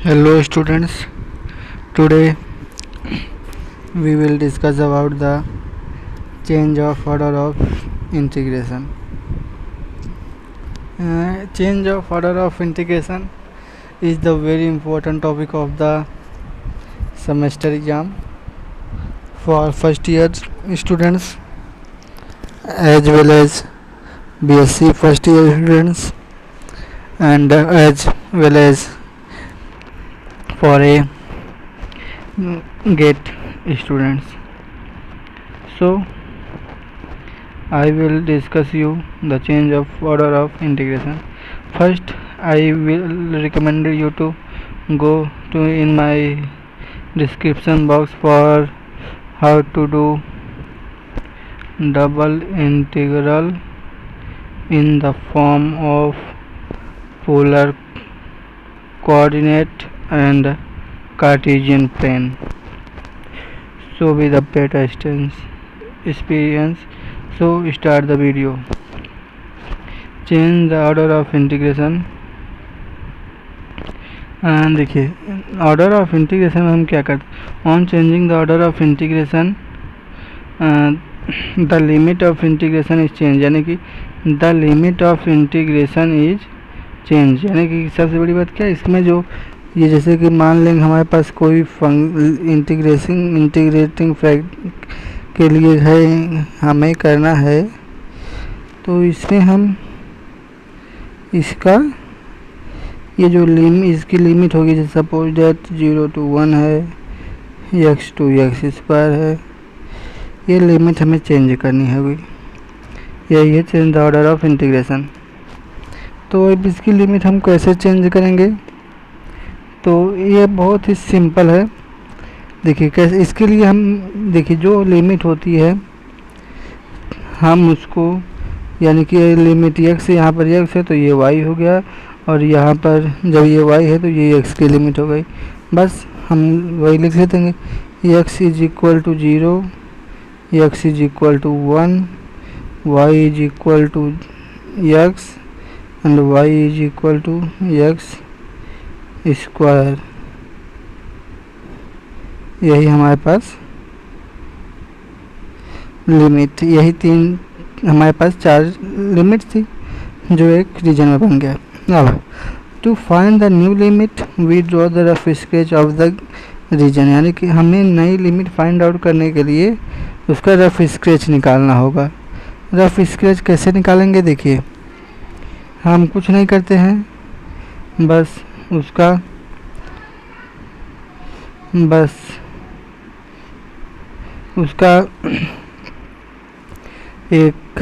Hello students, today we will discuss about the change of order of integration. Change of order of integration is the very important topic of the semester exam for first year students as well as BSc first year students and as well as for a GATE students. So I will discuss you the change of order of integration. First, I will recommend you to go to in my description box for how to do double integral in the form of polar coordinate and Cartesian plane. So with the better experience, so start the video. Change the order of integration. And देखिए order of integration में हम क्या करते on changing the order of integration the limit of integration is change, यानी कि the limit of integration is change, यानी कि सबसे बड़ी बात क्या है इसमें, जो ये जैसे कि मान लेंगे हमारे पास कोई इंटीग्रेटिंग फैक्ट के लिए है हमें करना है, तो इसमें हम इसका ये जो इसकी लिमिट होगी, जैसे सपोज डेट 0 to 1 है, x to x² है, ये लिमिट हमें चेंज करनी होगी। यही है change the order of integration. तो अब इसकी लिमिट हम कैसे चेंज करेंगे, तो ये बहुत ही सिंपल है। देखिए कैसे इसके लिए हम देखिए जो लिमिट होती है हम उसको, यानी कि लिमिट x यहाँ पर x है तो ये y हो गया, और यहाँ पर जब ये y है तो ये x की लिमिट हो गई। बस हम वही लिख लेते हैं, x is equal to 0, x is equal to 1, y is equal to x and y is equal to x square. यही हमारे पास लिमिट, यही तीन हमारे पास चार लिमिट थी जो एक रीजन में बन गया। अब to find the new limit we draw the rough sketch of the region, यानी कि हमें नई लिमिट फाइंड आउट करने के लिए उसका रफ स्केच निकालना होगा। रफ स्केच कैसे निकालेंगे, देखिए हम कुछ नहीं करते हैं, बस उसका एक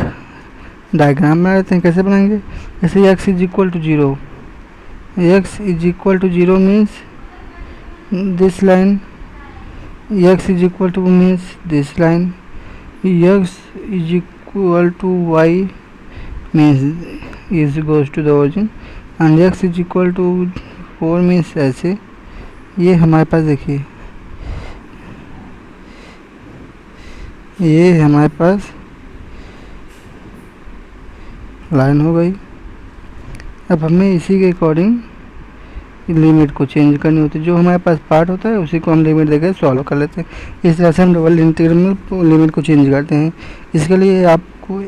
डायग्राम बना लेते हैं। कैसे बनाएंगे, जैसे x is equal to 0, x is equal to 0 means this line, x is equal to means this line, x is equal to y means is goes to the origin, and x is equal to 4 means ऐसे। ये हमारे पास देखिए ये हमारे पास line हो गई। अब हमें इसी के अकॉर्डिंग लिमिट को चेंज करनी होती है, जो हमारे पास पार्ट होता है उसी को हम लिमिट देकर सॉल्व कर लेते हैं। इस तरह से हम डबल इंटीग्रल में लिमिट को चेंज करते हैं। इसके लिए आपको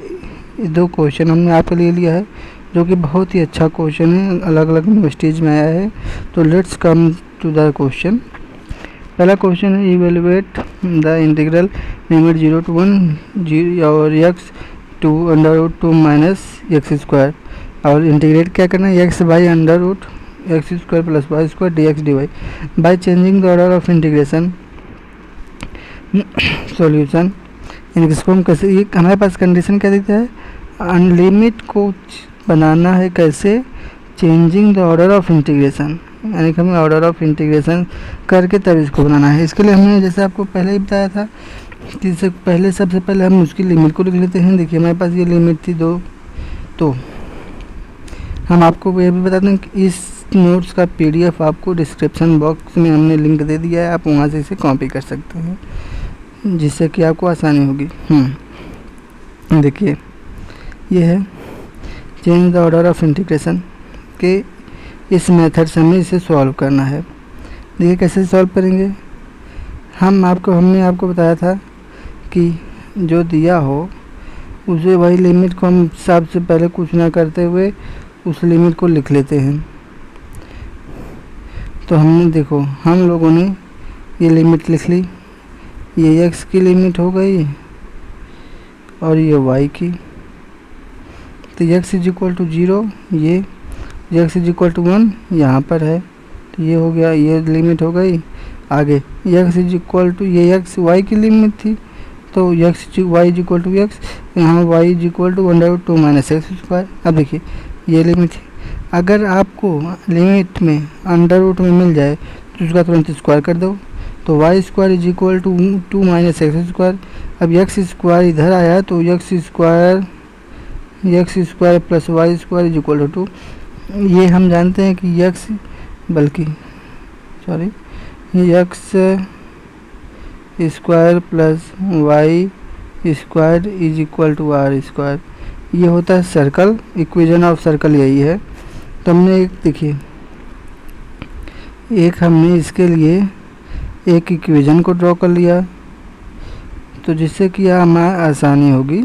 दो क्वेश्चन हमने आपके लिए लिया है, जो कि बहुत ही अच्छा क्वेश्चन है, अलग अलग यूनिवर्सिटीज़ में आया है। तो let's come to the question. पहला क्वेश्चन है evaluate the integral limit 0 to 1 और x to under root 2 minus x², और इंटीग्रेट क्या करना है x by under root x² plus y² dx dy by changing the order of integration solution. इसको हम कैसे, ये हमारे पास कंडीशन क्या देता है, लिमिट को बनाना है कैसे, changing the order of integration, यानी कि हमें ऑर्डर ऑफ इंटीग्रेशन करके तब इसको बनाना है। इसके लिए हमने जैसे आपको पहले ही बताया था कि सबसे पहले हम उसकी लिमिट को लिख लेते हैं। देखिए हमारे पास ये लिमिट थी 2, तो हम आपको ये भी बता दें कि इस नोट्स का PDF आपको डिस्क्रिप्शन बॉक्स में हमने लिंक दे दिया है, आप वहाँ से इसे कॉपी कर सकते हैं, जिससे कि आपको आसानी होगी। देखिए ये है change the order of integration के इस मेथड से हमें इसे सॉल्व करना है। देखिए कैसे सॉल्व करेंगे। हमने आपको बताया था कि जो दिया हो उसे वही लिमिट को हम सबसे पहले कुछ ना करते हुए उस लिमिट को लिख लेते हैं। तो हमने देखो हम लोगों ने ये लिमिट लिख ली, ये x की लिमिट हो गई और ये y की। तो x इज इक्वल टू 0, ये x इज इक्वल टू 1 यहाँ पर है, तो ये हो गया, ये लिमिट हो गई। आगे x इज इक्वल टू, ये x y की लिमिट थी, तो y is equal to x, यहाँ y is equal to 1/2 minus x square. अब देखिए ये लिमिट है, अगर आपको लिमिट में अंडर रूट में मिल जाए तो उसका तुरंत स्क्वायर कर दो, तो y square is equal to 2 minus x square. अब एक्स स्क्वायर इधर आया तो x square plus y square is equal to 2। ये हम जानते हैं कि x square plus y square is equal to r square, ये होता है सर्कल, इक्वेशन ऑफ सर्कल यही है। तो हमने एक देखिए हमने इसके लिए एक इक्वेशन को ड्रॉ कर लिया, तो जिससे कि हमें आसानी होगी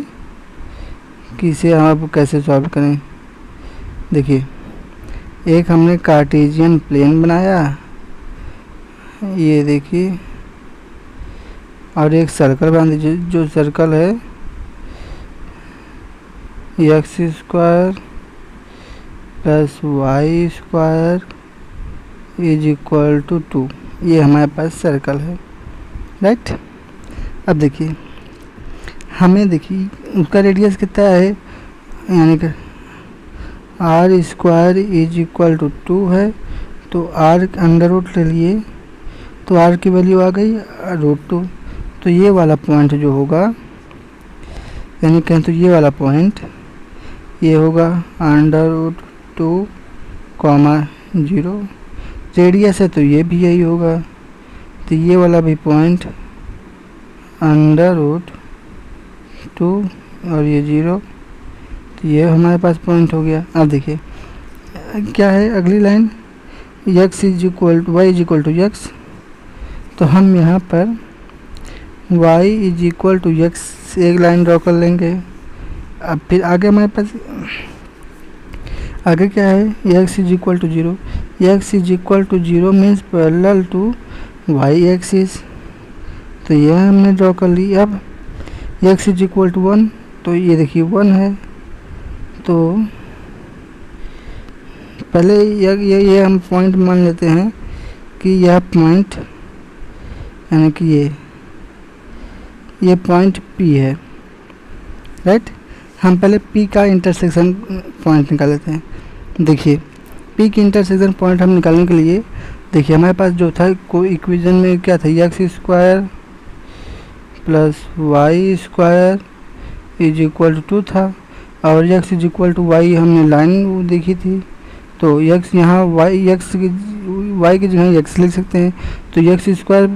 कि इसे आप कैसे सॉल्व करें। देखिए एक हमने कार्टेशियन प्लेन बनाया, ये देखिए, और एक सर्कल बना दीजिए, जो सर्कल है x square plus y square is equal to 2, ये हमारे पास सर्कल है, राइट। अब देखिए हमें उसका रेडियस कितना है, यानी कि r square is equal to 2 है, तो आर अंडर रूट ले लिए, तो आर की वैल्यू आ गई √2। तो ये वाला पॉइंट जो होगा, यानी कहें तो ये वाला पॉइंट ये होगा √2, 0, रेडियस है तो ये भी यही होगा, तो ये वाला भी पॉइंट √2 और ये 0, तो ये हमारे पास पॉइंट हो गया। अब देखिए क्या है अगली line, x is equal to y is equal to x, तो हम यहाँ पर y is equal to x एक लाइन ड्रॉ कर लेंगे। अब फिर आगे हमारे पास आगे क्या है, x is equal to 0, x is equal to 0 means parallel to y axis, तो यह हमने ड्रॉ कर ली। अब x इज इक्वल टू 1, तो ये देखिए 1 है, तो पहले ये हम पॉइंट मान लेते हैं कि यह पॉइंट, यानी कि ये पॉइंट P है, राइट। हम पहले P का इंटरसेक्शन पॉइंट निकाल लेते हैं। देखिए P की इंटरसेक्शन पॉइंट हम निकालने के लिए, देखिए हमारे पास जो था कोई इक्वेशन में क्या था, x square plus y square is equal to 2 था, और x is equal to y हमने लाइन देखी थी, तो एक्स यहाँ वाई की जगह एक्स लिख सकते हैं, तो x square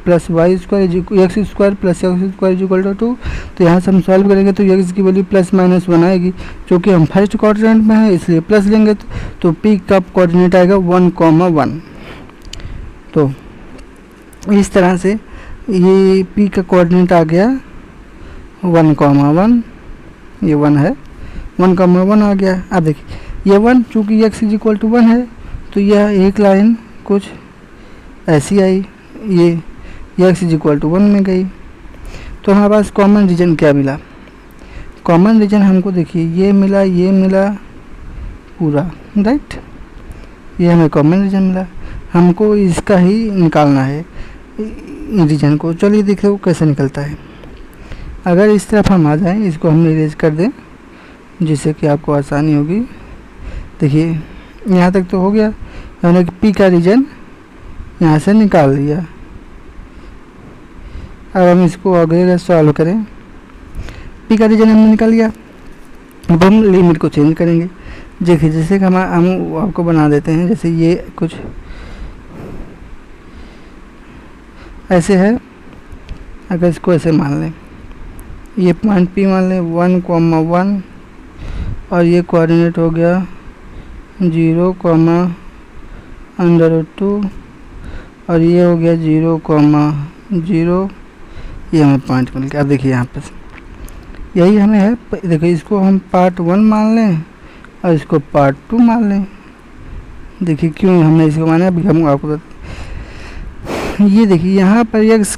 plus y square x square plus x square is equal to 2। तो यहाँ से हम सॉल्व करेंगे तो एक्स की वैल्यू +- आएगी, क्योंकि हम फर्स्ट क्वाड्रेंट में है इसलिए प्लस लेंगे, तो पी का कोऑर्डिनेट आएगा 1,1। तो इस तरह से ये पी का कोऑर्डिनेट आ गया 1,1, ये 1 है, 1,1 आ गया। अब देखिए ये 1 चूँकि x इज इक्वल टू 1 है, तो यह एक लाइन कुछ ऐसी आई, ये x इज इक्वल टू 1 में गई। तो हमारे पास कॉमन रीजन क्या मिला, कॉमन रीजन हमको देखिए ये मिला पूरा, राइट, ये हमें कॉमन रीजन मिला, हमको इसका ही निकालना है रीजन को। चलिए देखते वो कैसे निकलता है। अगर इस तरफ हम आ जाएं, इसको हम इरेज कर दें जिससे कि आपको आसानी होगी। देखिए यहाँ तक तो हो गया, यानी कि पी का रीजन यहाँ से निकाल लिया। अब हम इसको आगे सॉल्व करें, पी का रीजन हमने निकाल लिया। अब हम लिमिट को चेंज करेंगे। देखिए जैसे कि हम आपको बना देते हैं, जैसे ये कुछ ऐसे है, अगर इसको ऐसे मान लें, ये पॉइंट पी मान लें 1,1 और ये कोऑर्डिनेट हो गया 0,√2 और ये हो गया 0,0, ये हमें पॉइंट मिल गया। अब देखिए यहाँ पर यही हमें है, देखो इसको हम पार्ट 1 मान लें और इसको पार्ट 2 मान लें। देखिए क्यों हमने इसको माना, अभी हम आपको ये देखिए यहाँ पर एक्स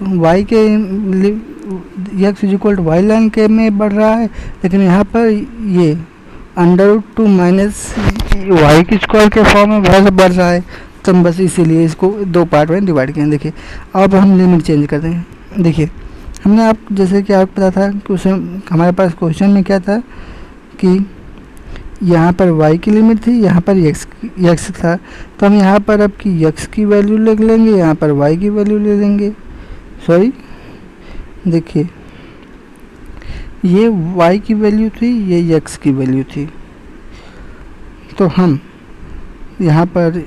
वाई के x equal to y line के में बढ़ रहा है, लेकिन यहाँ पर ये √2 माइनस वाई की स्क्वायर के फॉर्म में बढ़ रहा है। तो हम बस इसीलिए इसको 2 पार्ट में डिवाइड किए। देखिए अब हम लिमिट चेंज कर देंगे। देखिए हमने आप जैसे कि आपको पता था कि उसमें हमारे पास क्वेश्चन में क्या था कि यहाँ पर y की लिमिट थी, यहाँ पर x था, तो हम यहाँ पर अब की x की वैल्यू ले लेंगे, यहाँ पर y की वैल्यू ले लेंगे। सॉरी देखिए ये y की वैल्यू थी, ये x की वैल्यू थी, तो हम यहाँ पर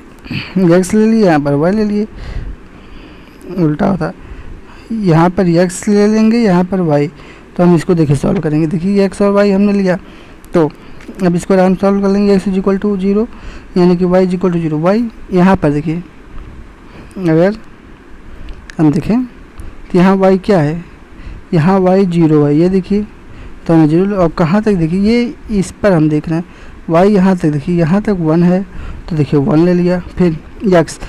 x ले लिए, यहाँ पर y ले लिए, उल्टा होता, यहाँ पर x ले लेंगे, यहाँ पर y। तो हम इसको देखिए सॉल्व करेंगे। देखिए x और y हमने लिया, तो अब इसको आराम सॉल्व कर लेंगे। x इक्वल टू 0 यानी कि y इक्वल टू 0। y यहाँ पर देखिए अगर हम देखें तो यहाँ y क्या है, यहाँ y 0 है, ये देखिए तो हमें 0, और कहाँ तक देखिए ये इस पर हम देख रहे हैं y यहाँ तक, देखिए यहाँ तक 1 है, तो देखिए 1 ले लिया। फिर x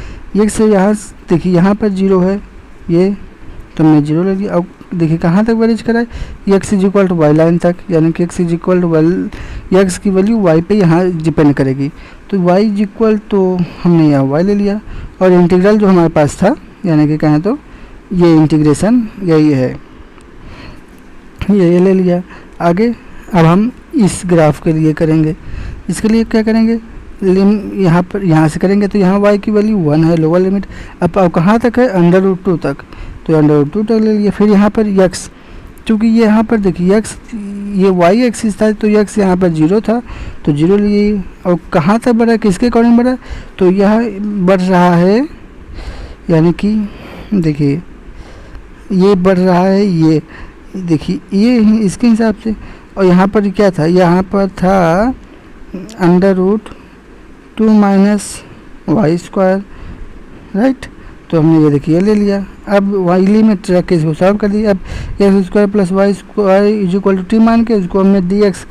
से यहाँ देखिए यहाँ पर 0 है, ये तो हमने 0 ले लिया। अब देखिए कहाँ तक वेरीज करा है, x equal to y line तक, यानी कि x इक्वल टू x की वैल्यू y पे यहाँ डिपेंड करेगी। तो y इक्वल तो हमने यहाँ y ले लिया, और इंटीग्रल जो हमारे पास था, यानी कि कहें तो ये इंटीग्रेशन यही है, ये ले लिया। आगे अब हम इस ग्राफ के लिए करेंगे। इसके लिए क्या करेंगे, यहाँ से करेंगे तो यहाँ y की वैल्यू 1 है, लोअर लिमिट। अब कहाँ तक है, √2 तक, तो √2 तक ले लिया। फिर यहाँ पर x, चूँकि ये यहाँ पर देखिए x ये y एक्सिस था, तो x यहाँ पर 0 था, तो 0 लिए। और कहाँ तक बढ़ा, किसके अकॉर्डिंग बढ़ा, तो यह बढ़ रहा है, यानी कि देखिए ये बढ़ रहा है, ये देखिए ये इसके हिसाब से। और यहाँ पर क्या था, यहाँ पर था √2 माइनस वाई स्क्वायर, राइट। तो हमने ये देखिए ले लिया। अब वाई लिमिट रख के इसको सॉल्व कर दिया। अब x square plus y square is equal to t मान के इसको हमने डी एक्स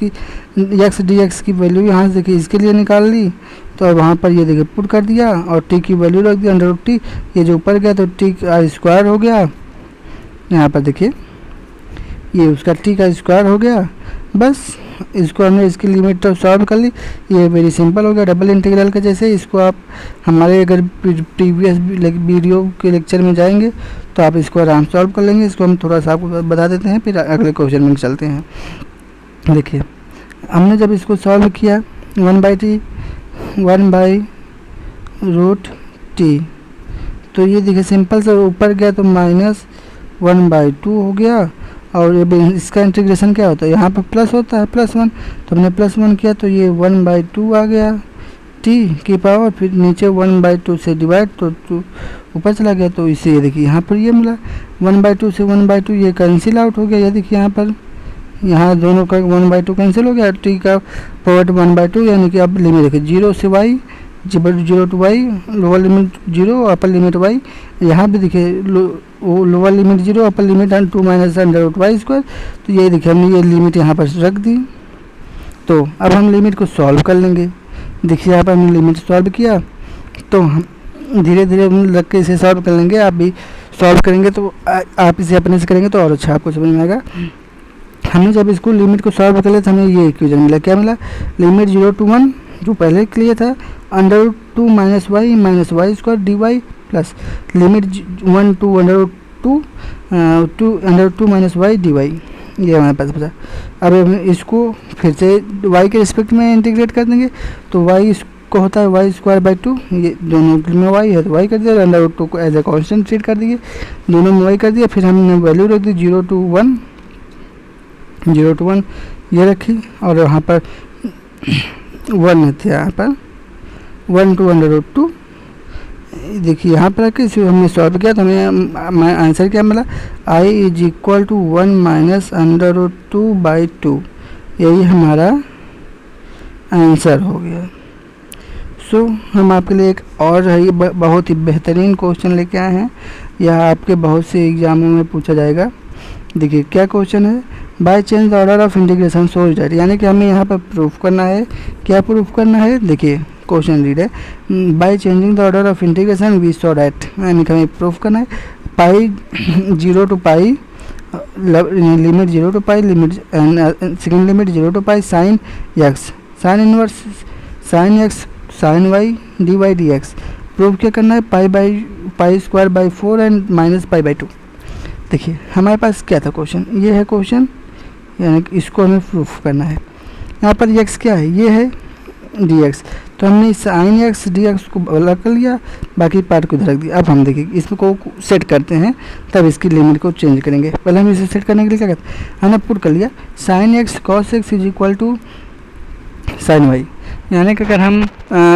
की वैल्यू यहाँ से देखिए इसके लिए निकाल ली। तो अब वहाँ पर ये देखिए पुट कर दिया और टी की वैल्यू रख दिया √t, ये जो ऊपर गया तो टी का स्क्वायर हो गया। यहाँ पर देखिए ये उसका टी का स्क्वायर हो गया। बस इसको हमने इसकी लिमिट तो सॉल्व कर ली। ये वेरी सिंपल हो गया, डबल इंटीग्रल के जैसे। इसको आप हमारे अगर प्रीवियस वीडियो के लेक्चर में जाएंगे तो आप इसको आराम सॉल्व कर लेंगे। इसको हम थोड़ा सा आपको बता देते हैं, फिर अगले क्वेश्चन में चलते हैं। देखिए हमने जब इसको सॉल्व किया 1/√t, तो ये देखिए सिंपल से ऊपर गया तो -1/2 हो गया। और ये इसका इंटीग्रेशन क्या होता है, यहाँ पर प्लस होता है +1, तो हमने +1 किया तो ये 1/2 आ गया t की पावर, फिर नीचे 1/2 से डिवाइड तो 2 ऊपर चला गया। तो इसे ये देखिए यहाँ पर ये मिला 1/2 से 1/2 ये कैंसिल आउट हो गया। ये देखिए यहाँ पर यहाँ दोनों का 1/2 कैंसिल हो गया, t का पावर 1/2, यानी कि अब लिमिट देखिए 0 से y, 0 to y, lower limit 0 upper limit y। यहाँ पे देखिए lower limit 0 upper limit 2 minus √y square. तो ये देखिए हमने ये लिमिट यहाँ पर रख दी। तो अब हम लिमिट को सॉल्व कर लेंगे। देखिए यहाँ पर हमने लिमिट सॉल्व किया, तो हम धीरे धीरे रख के इसे सॉल्व कर लेंगे। आप भी सॉल्व करेंगे तो आप इसे अपने से करेंगे तो और अच्छा आपको समझ में आएगा। हमने जब इसको लिमिट को सॉल्व कर लिया तो हमें ये इक्वेशन मिला। क्या मिला, लिमिट 0 to 1 जो पहले के लिए था, √2 minus y square d y, plus limit 1 to √2 minus y d y, ये हमारे पास बचा। अब हम इसको फिर से y के रिस्पेक्ट में इंटीग्रेट कर देंगे। तो y को होता है y²/2, ये दोनों में y है तो y कर दिया, √2 को एज ए कॉन्स्टेंट ट्रीट कर दिए, दोनों में y कर दिया। फिर हमने वैल्यू रख दी 0 to 1 ये रखी, और यहाँ पर 1 थे, यहाँ पर 1 to √2। देखिए यहाँ पर रख के इसे हमने सॉल्व किया तो हमें आंसर क्या मिला, i is equal to 1 minus √2/2, यही हमारा आंसर हो गया। सो हम आपके लिए एक और है बहुत ही बेहतरीन क्वेश्चन लेके आए हैं। यह आपके बहुत से एग्जामों में पूछा जाएगा। देखिए क्या क्वेश्चन है, by change the order of integration so that, यानी कि हमें यहाँ पर प्रूफ करना है। क्या प्रूफ करना है, देखिए क्वेश्चन रीड है, by changing the order of integration we so that, यानी कि हमें प्रूफ करना है pi 0 to pi limit 0 to pi limit second limit 0 to pi sine x sine inverse sine x sine y d y d x. Proof क्या करना है, pi square by 4 and minus pi by 2। देखिए हमारे पास क्या था question, ये है question, यानी कि इसको हमें प्रूफ करना है। यहाँ पर एक्स क्या है, ये है डी एक्स, तो हमने साइन एक्स डी एक्स को अलग कर लिया, बाकी पार्ट को इधर रख दिया। अब हम देखिए इसको सेट करते हैं, तब इसकी लिमिट को चेंज करेंगे। पहले हम इसे सेट करने के लिए क्या करते हैं, हमने पुट कर लिया sine x cos x is equal to sine y, यानी कि अगर हम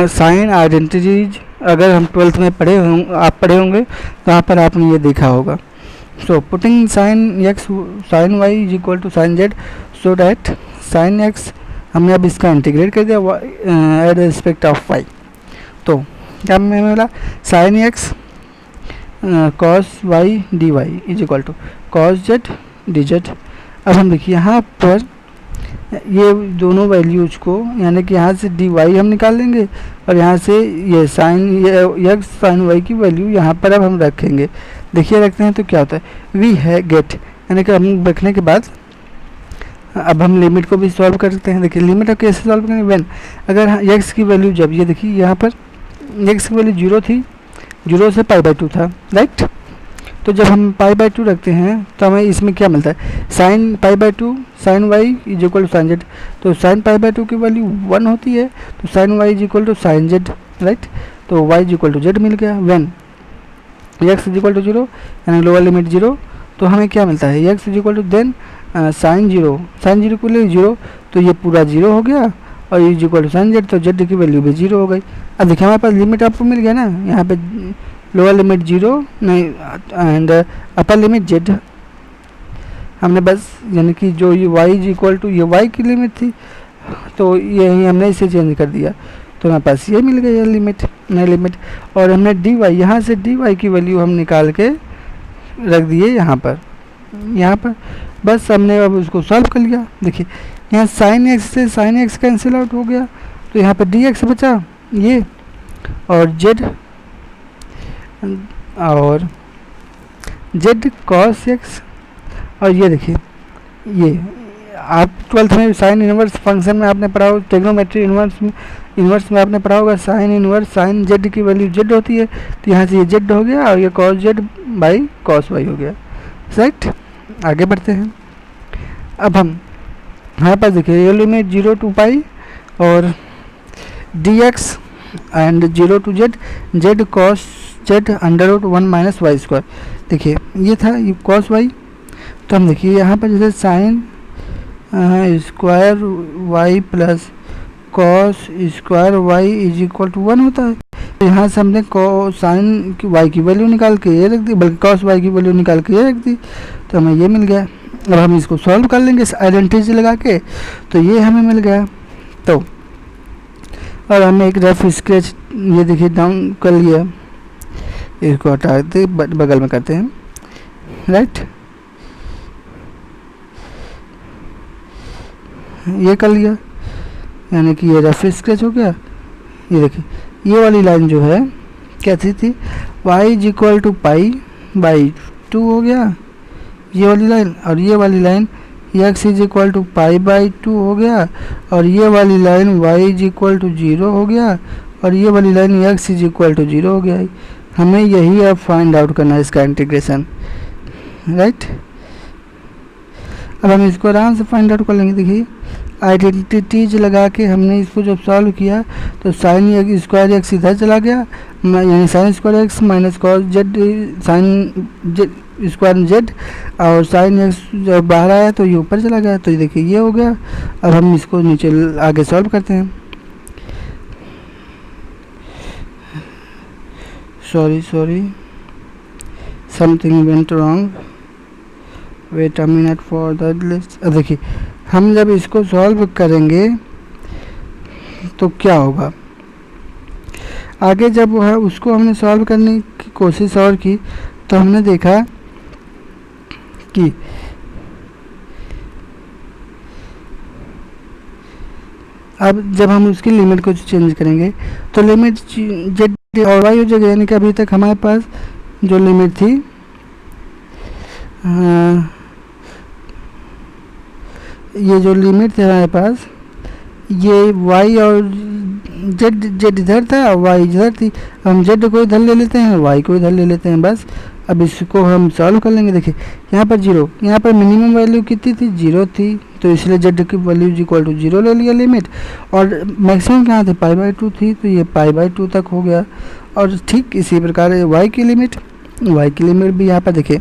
साइन आइडेंटिटीज अगर हम 12th में आप पढ़े होंगे तो वहाँ पर आपने ये देखा होगा। So putting sine x sine y is equal to sine z, so that sine x हमने अब इसका इंटीग्रेट कर दिया एट रिस्पेक्ट ऑफ वाई। तो क्या हमें मिला, sine x cos y d y is equal to cos z d z. अब हम देखिए यहाँ पर ये दोनों वैल्यूज को, यानी कि यहाँ से डी वाई हम निकाल लेंगे और यहाँ से ये साइन एक्स साइन वाई की वैल्यू यहाँ पर अब हम रखेंगे। देखिए रखते हैं तो क्या होता है, वी है गेट, यानी कि हम रखने के बाद अब हम लिमिट को भी सॉल्व करते हैं। देखिए लिमिट अब कैसे सॉल्व करेंगे, व्हेन अगर एक्स की वैल्यू, जब ये देखिए यहाँ पर एक्स की वैल्यू 0 थी, 0 से पाई बाई 2 था, राइट। तो जब हम पाई बाई 2 रखते हैं तो हमें इसमें क्या मिलता है, sine pi by 2 sine y is equal to sine z. तो साइन पाई बाई 2 की वैल्यू 1 होती है, तो sine y is equal to sine z, right. तो y is equal to z मिल गया। When x is equal to 0, यानी lower limit 0, तो हमें क्या मिलता है, x is equal to then sine 0 को ले 0, तो ये पूरा 0 हो गया, और is equal to sine z, तो जेड की वैल्यू भी 0 हो गई। अब देखिए हमारे पास लिमिट आपको मिल गया ना, यहाँ पे लोअर लिमिट 0 नहीं एंड अपर लिमिट जेड। हमने बस, यानी कि जो ये वाई इज इक्वल टू ये वाई की लिमिट थी, तो यही हमने इसे चेंज कर दिया, तो हमारे पास ये मिल गई है लिमिट, नई लिमिट। और हमने डी वाई, यहाँ से डी वाई की वैल्यू हम निकाल के रख दिए यहाँ पर बस हमने अब उसको सॉल्व कर लिया। देखिए यहाँ साइन एक्स से साइन एक्स कैंसिल आउट हो गया, तो यहाँ पर डी एक्स बचा ये, और जेड कॉस एक्स। और ये देखिए, ये आप 12th में साइन इनवर्स फंक्शन में आपने पढ़ा होगा, ट्रिग्नोमेट्री इनवर्स में आपने पढ़ा होगा, साइन इनवर्स साइन जेड की वैल्यू जेड होती है, तो यहाँ से ये जेड हो गया और ये cos z by cos y हो गया, राइट। आगे बढ़ते हैं। अब हम हमारे पास देखिए ये लिमिट 0 to पाई और d x and 0 to z, z cos z under root 1 minus y square. देखिए ये था ये कॉस वाई, तो हम देखिए यहाँ पर जैसे sine square y plus cos square y is equal to 1 होता है। तो यहाँ से हमने साइन की वाई की वैल्यू निकाल के ये रख दी, बल्कि कॉस वाई की वैल्यू निकाल के ये रख दी, तो हमें ये मिल गया। अब हम इसको सॉल्व कर लेंगे इस आइडेंटिटी लगा के, तो ये हमें मिल गया। तो और हमने एक रफ स्केच ये देखिए डाउन कर लिया, इसको हटा दे बगल में करते हैं, राइट। ये कर लिया, यानी कि ये रफ स्केच हो गया। ये देखिए ये वाली लाइन जो है कैसी थी, y is equal to pi by 2 हो गया ये वाली लाइन, और ये वाली line x is equal to pi by 2 हो गया, और ये वाली line y is equal to 0 हो गया, और ये वाली line x is equal to 0 हो गया। हमें यही अब फाइंड आउट करना है इसका इंटीग्रेशन, राइट। अब हम इसको आराम से फाइंड आउट कर लेंगे। देखिए आइडेंटिटीज लगा के हमने इसको जब सॉल्व किया तो साइन स्क्वायर एक्स इधर चला गया, यानी sine square x minus cos z sine z square z, और साइन एक्स जब बाहर आया तो ये ऊपर चला गया, तो ये देखिए ये हो गया। अब हम इसको नीचे आगे सॉल्व करते हैं। Sorry something went wrong, wait a minute for the list. अब देखिए हम जब इसको सॉल्व करेंगे तो क्या होगा, आगे जब वह उसको हमने सॉल्व करने की कोशिश और की तो हमने देखा कि अब जब हम उसकी लिमिट को चेंज करेंगे तो लिमिट जेड और वाई हो जाएगा, यानी कि अभी तक हमारे पास जो लिमिट थी ये जो लिमिट थी हमारे पास, ये y और z इधर था और y इधर थी। हम z को इधर ले लेते हैं, y को इधर ले लेते हैं, बस। अब इसको हम सॉल्व कर लेंगे। देखिए यहाँ पर 0, यहाँ पर मिनिमम वैल्यू कितनी थी, 0 थी, तो इसलिए z की वैल्यू इक्वल टू 0 ले लिया लिमिट। और मैक्सिमम कहाँ थे, π/2 थी, तो ये π/2 तक हो गया। और ठीक इसी प्रकार y की लिमिट भी यहाँ पर देखिए,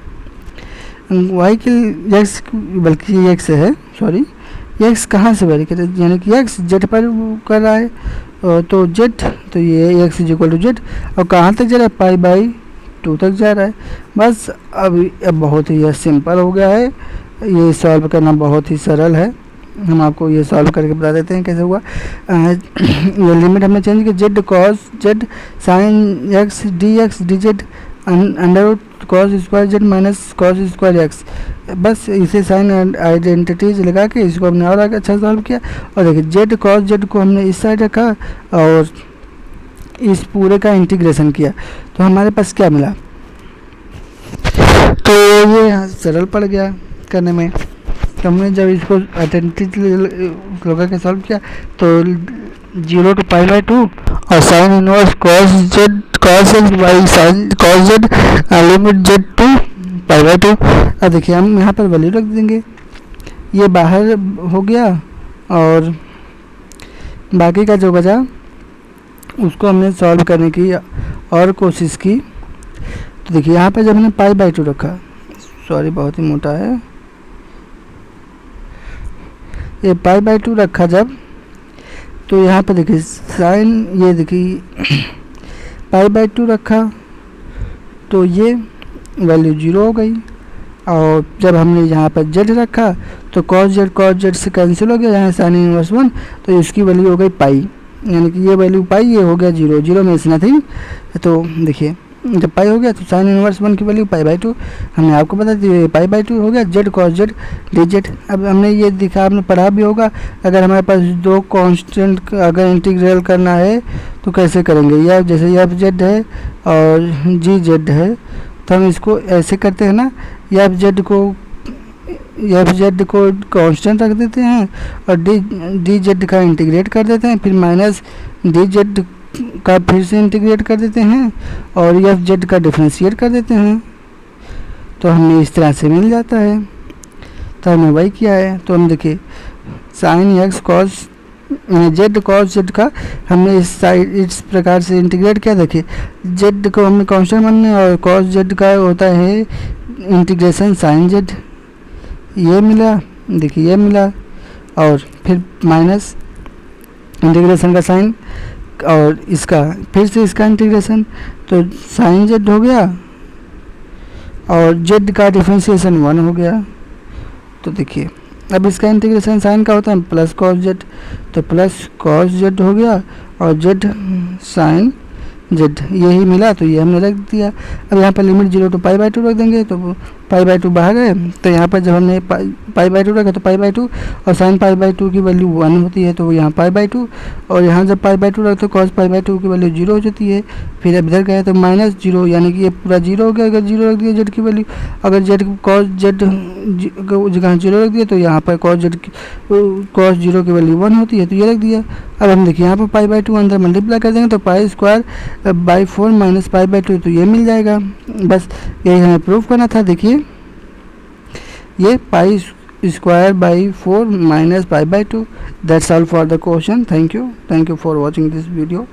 y की x बल्कि x है, सॉरी x कहाँ से वेरी करे, यानी कि x z पर कर रहा है, तो z, तो ये x इक्वल टू z, और कहाँ तक जा रहा है, π/2 तक जा रहा है। बस अब बहुत ही सिंपल हो गया है, ये सॉल्व करना बहुत ही सरल है। हम आपको ये सॉल्व करके बता देते हैं कैसे हुआ। ये लिमिट हमने चेंज की, z cos z sin x dx dz under cos square z minus cos square x, बस इसे साइन आइडेंटिटीज लगा के इसको हमने और आगे अच्छा सॉल्व किया। और देखिए z cos z को हमने इस साइड रखा और इस पूरे का इंटीग्रेशन किया, तो हमारे पास क्या मिला, तो ये सरल पड़ गया करने में। तो हमने जब इसको आइडेंटिटी लगा के सॉल्व किया तो 0 to π/2 और sine inverse cos x by sine cos z limit z to π/2। अब देखिए हम यहाँ पर वैल्यू रख देंगे, ये बाहर हो गया और बाकी का जो बचा उसको हमने सॉल्व करने की और कोशिश की। तो देखिए यहाँ पर जब हमने π/2 रखा, सॉरी बहुत ही मोटा है, ये π/2 रखा जब, तो यहाँ पर देखिए साइन, ये देखिए π/2 रखा तो ये वैल्यू 0 हो गई। और जब हमने यहाँ पर z रखा तो cos z से कैंसिल हो गया, यहाँ साइन इनवर्स 1, तो इसकी वैल्यू हो गई पाई, यानी कि ये वैल्यू पाई, ये हो गया 0 में इतना थी। तो देखिए जब पाई हो गया तो साइन इनवर्स 1 की वैल्यू π/2, हमने आपको बता दी, ये π/2 हो गया, z cos z dz। अब हमने ये दिखा, आपने पढ़ा भी होगा, अगर हमारे पास दो कांस्टेंट अगर इंटीग्रल करना है तो कैसे करेंगे, या जैसे एफ जेड है और जी जेड है, तो हम इसको ऐसे करते हैं ना, एफ जेड को कांस्टेंट रख देते हैं और डी जेड का इंटीग्रेट कर देते हैं, फिर माइनस डी जेड का फिर से इंटीग्रेट कर देते हैं और एफ जेड का डिफ्रेंशिएट कर देते हैं, तो हमें इस तरह से मिल जाता है। तो हमने वही किया है। तो हम देखिए sign x cos Z cos Z का हमने इस प्रकार से इंटीग्रेट किया। देखिए जेड को हमने कांस्टेंट मानने और कॉस जेड का होता है इंटीग्रेशन साइन जेड, ये मिला, देखिए ये मिला, और फिर माइनस इंटीग्रेशन का साइन और इसका फिर से इसका इंटीग्रेशन, तो साइन जेड हो गया और जेड का डिफ्रेंशिएशन 1 हो गया। तो देखिए अब इसका इंटीग्रेशन साइन का होता है प्लस कॉस जेड, तो प्लस कॉस जेड हो गया और जेड साइन जेड, यही मिला, तो ये हमने रख दिया। अब यहाँ पर लिमिट 0 to π/2 रख देंगे, तो π/2 बाहर है, तो यहाँ पर जब हमने π/2 रखा तो π/2 और साइन π/2 की वैल्यू 1 होती है, तो यहाँ π/2, और यहाँ जब π/2 रखते तो कॉस π/2 की वैल्यू 0 हो जाती है। फिर अब इधर गए तो माइनस 0, यानी कि ये पूरा 0 हो गया अगर 0 रख दिया जेड की वैल्यू। अगर जेड कॉस जेड जगह 0 रख दिया तो यहाँ पर कॉस 0 की वैल्यू 1 होती है, तो ये रख दिया। अब हम देखिए यहाँ पर π/2 अंदर मल्टीप्लाई कर देंगे तो π² माइनस π/2, तो ये मिल जाएगा। बस यही हमें प्रूफ करना था। देखिए ये π² minus π/2, that's all for the question. Thank you for watching this video.